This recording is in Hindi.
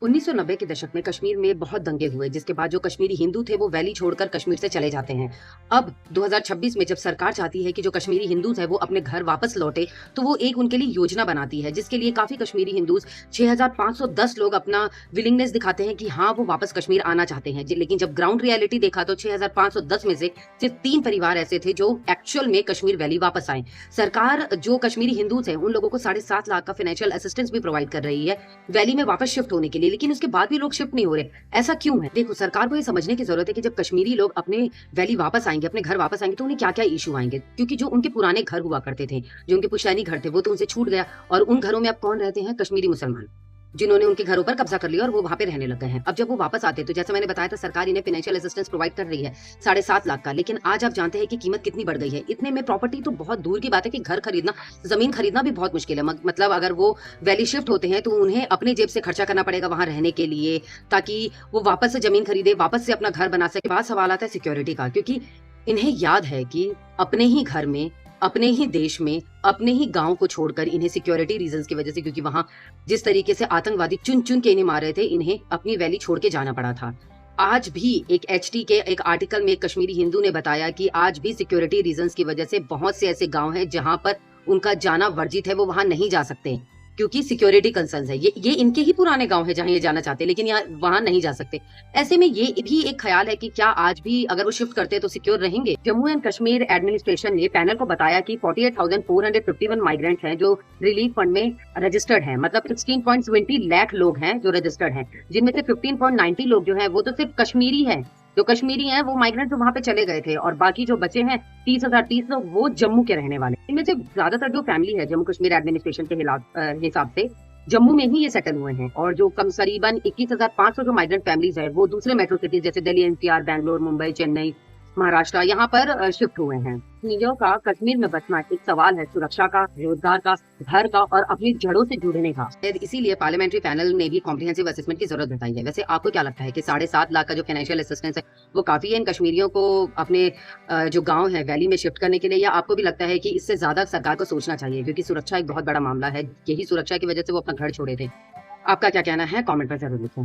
1990 के दशक में कश्मीर में बहुत दंगे हुए, जिसके बाद जो कश्मीरी हिंदू थे वो वैली छोड़कर कश्मीर से चले जाते हैं। अब 2026 में जब सरकार चाहती है कि जो कश्मीरी हिंदूज हैं वो अपने घर वापस लौटे, तो वो एक उनके लिए योजना बनाती है, जिसके लिए काफी कश्मीरी हिंदूज 6510 लोग अपना विलिंगनेस दिखाते हैं कि हाँ वो वापस कश्मीर आना चाहते हैं। लेकिन जब ग्राउंड रियलिटी देखा तो 6510 में से सिर्फ 3 परिवार ऐसे थे जो एक्चुअल में कश्मीर वैली वापस आए। सरकार जो कश्मीरी हिंदूज हैं उन लोगों को 7.5 लाख का फाइनेंशियल असिस्टेंस भी प्रोवाइड कर रही है वैली में वापस शिफ्ट होने के लिए, लेकिन उसके बाद भी लोग शिफ्ट नहीं हो रहे। ऐसा क्यों है? देखो, सरकार को ये समझने की जरूरत है कि जब कश्मीरी लोग अपने वैली वापस आएंगे, अपने घर वापस आएंगे, तो उन्हें क्या क्या इशू आएंगे, क्योंकि जो उनके पुराने घर हुआ करते थे, जो उनके पुश्तैनी घर थे, वो तो उनसे छूट गया। और उन घरों में अब कौन रहते हैं? कश्मीरी मुसलमान, जिन्होंने उनके घरों पर कब्जा कर लिया और वो वहां पे रहने लग गए हैं। अब जब वो वापस आते हैं तो जैसे मैंने बताया था, सरकार इन्हें फाइनेंशियल असिस्टेंस प्रोवाइड कर रही है 7.5 लाख का। लेकिन आज आप जानते हैं कि कीमत कितनी बढ़ गई है। इतने में प्रॉपर्टी तो बहुत दूर की बात है कि घर खरीदना, जमीन खरीदना भी बहुत मुश्किल है। मतलब अगर वो वैली शिफ्ट होते हैं तो उन्हें अपने जेब से खर्चा करना पड़ेगा वहां रहने के लिए, ताकि वो वापस से जमीन खरीदे, वापस से अपना घर बना सके। बाद सवाल आता है सिक्योरिटी का, क्योंकि इन्हें याद है कि अपने ही घर में, अपने ही देश में, अपने ही गांव को छोड़कर इन्हें सिक्योरिटी रीजंस की वजह से, क्योंकि वहां जिस तरीके से आतंकवादी चुन चुन के इन्हें मार रहे थे, इन्हें अपनी वैली छोड़ के जाना पड़ा था। आज भी एक एचटी के एक आर्टिकल में एक कश्मीरी हिंदू ने बताया कि आज भी सिक्योरिटी रीजंस की वजह से बहुत से ऐसे गांव हैं जहां पर उनका जाना वर्जित है, वो वहां नहीं जा सकते क्योंकि सिक्योरिटी कंसर्न्स है। ये इनके ही पुराने गांव है जहां ये जाना चाहते हैं, लेकिन यहाँ वहां नहीं जा सकते। ऐसे में ये भी एक ख्याल है कि क्या आज भी अगर वो शिफ्ट करते हैं तो सिक्योर रहेंगे। जम्मू एंड कश्मीर एडमिनिस्ट्रेशन ने पैनल को बताया कि 48,451 माइग्रेंट्स हैं जो रिलीफ फंड में रजिस्टर्ड हैं। मतलब 16.20 लाख लोग हैं जो रजिस्टर्ड हैं, जिनमें से 15.90 लोग जो है वो तो सिर्फ कश्मीरी है। जो कश्मीरी हैं वो माइग्रेंट जो वहां पे चले गए थे, और बाकी जो बचे हैं 30 लोग, वो जम्मू के रहने वाले। इनमें से ज्यादातर जो फैमिली है जम्मू कश्मीर एडमिनिस्ट्रेशन के हिसाब से जम्मू में ही ये सेटल हुए हैं। और जो कम करीबन 21,500 जो माइग्रेंट फैमिलीज है वो दूसरे मेट्रो सिटीज जैसे दिल्ली, एनसीआर, बैंगलोर, मुंबई, चेन्नई, महाराष्ट्र, यहाँ पर शिफ्ट हुए हैं। कश्मीरियों का कश्मीर में बसना एक सवाल है सुरक्षा का, रोजगार का, घर का और अपनी जड़ों से जुड़ने का। इसीलिए पार्लियामेंट्री पैनल ने भी कॉम्प्रिहेंसिव असेसमेंट की जरूरत बताई है। वैसे आपको क्या लगता है कि 7.5 लाख का जो फाइनेंशियल असिस्टेंस है वो काफी है इन कश्मीरियों को अपने जो गांव है वैली में शिफ्ट करने के लिए, या आपको भी लगता है कि इससे ज्यादा सरकार को सोचना चाहिए, क्योंकि सुरक्षा एक बहुत बड़ा मामला है, यही सुरक्षा की वजह से वो अपना घर छोड़े थे? आपका क्या कहना है? कमेंट पर जरूर लिखें।